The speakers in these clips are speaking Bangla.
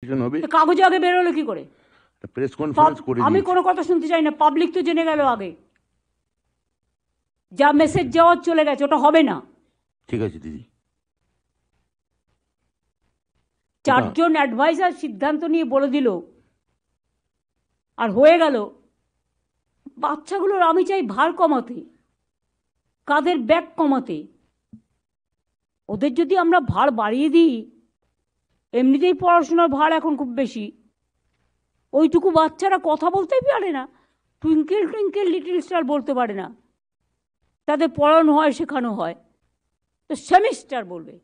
হবে। কাগজে আগে বেরোলো কি করে? প্রেস কনফারেন্স করে আমি কোনো কথা শুনতে চাই না, পাবলিক তো জেনে গেল আগে, যা মেসেজ যাওয়ার চলে গেছে, ওটা হবে না। ঠিক আছে দিদি। চারজন অ্যাডভাইজার সিদ্ধান্ত নিয়ে বলে দিল আর হয়ে গেল। বাচ্চাগুলোর আমি চাই ভার কমাতে, কাদের ব্যাগ কমাতে। ওদের যদি আমরা ভার বাড়িয়ে দিই, এমনিতেই পড়াশোনার ভার এখন খুব বেশি, ওইটুকু বাচ্চারা কথা বলতেই পারে না, টুইঙ্কেল টুইঙ্কেল লিটল স্টার বলতে পারে না। তাদের পড়ানো হয়, শেখানো হয়, তো সেমিস্টার বলবে।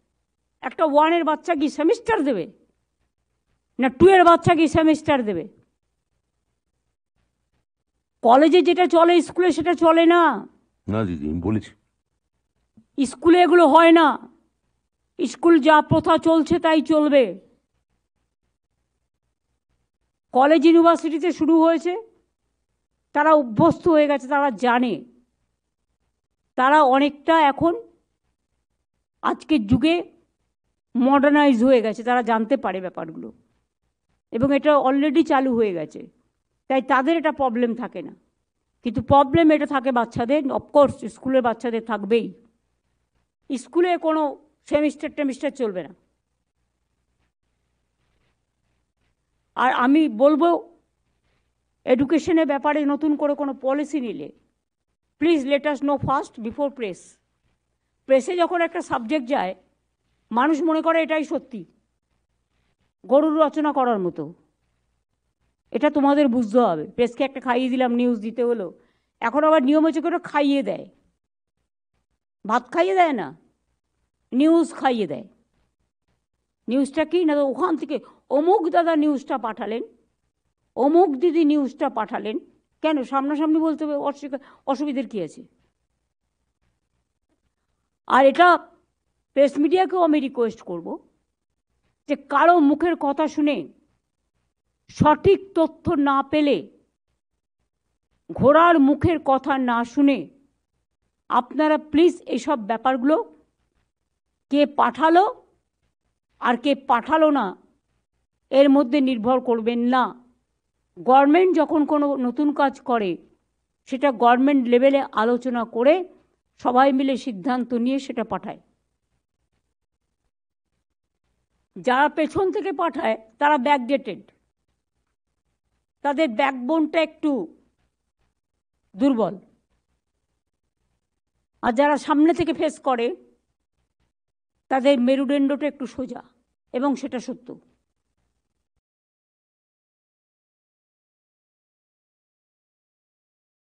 একটা 1-এর বাচ্চা কি সেমিস্টার দেবে? না 2-এর বাচ্চা কি সেমিস্টার দেবে? কলেজে যেটা চলে স্কুলে সেটা চলে না। না দিদি, আমি বলেছি স্কুলে এগুলো হয় না। স্কুল যা প্রথা চলছে তাই চলবে। কলেজ ইউনিভার্সিটিতে শুরু হয়েছে, তারা অভ্যস্ত হয়ে গেছে, তারা জানে। তারা অনেকটা এখন আজকের যুগে মডার্নাইজ হয়ে গেছে, তারা জানতে পারে ব্যাপারগুলো, এবং এটা অলরেডি চালু হয়ে গেছে, তাই তাদের এটা প্রবলেম থাকে না। কিন্তু প্রবলেম এটা থাকে বাচ্চাদের, অফকোর্স স্কুলের বাচ্চাদের থাকবেই। স্কুলে কোনো সেমিস্টার টেমিস্টার চলবে না। আর আমি বলবো, এডুকেশনের ব্যাপারে নতুন করে কোনো পলিসি নিলে please let us know first before press. প্রেসে যখন একটা সাবজেক্ট যায়, মানুষ মনে করে এটাই সত্যি, গরুর রচনা করার মতো। এটা তোমাদের বুঝতে হবে। প্রেসকে একটা খাইয়ে দিলাম, নিউজ দিতে হলো, এখন আবার নিয়ম হচ্ছে করে খাইয়ে দেয়। ভাত খাইয়ে দেয় না, নিউজ খাইয়ে দেয়। নিউজটা কি না, ওখান থেকে অমুক দাদা নিউজটা পাঠালেন, অমুক দিদি নিউজটা পাঠালেন। কেন সামনাসামনি বলতে হবে? অসুবিধার কী আছে? আর এটা প্রেস মিডিয়াকেও আমি রিকোয়েস্ট করব যে কারো মুখের কথা শুনে সঠিক তথ্য না পেলে, ঘোড়ার মুখের কথা না শুনে, আপনারা প্লিজ এইসব ব্যাপারগুলো কে পাঠালো আর কে পাঠালো না এর মধ্যে নির্ভর করবেন না। গভর্নমেন্ট যখন কোনো নতুন কাজ করে, সেটা গভর্নমেন্ট লেভেলে আলোচনা করে সবাই মিলে সিদ্ধান্ত নিয়ে সেটা পাঠায়। যারা পেছন থেকে পাঠায় তারা ব্যাকডেটেড, তাদের ব্যাকবোনটা একটু দুর্বল। আর যারা সামনে থেকে ফেস করে, তাদের মেরুদণ্ডটা একটু সোজা, এবং সেটা সত্য।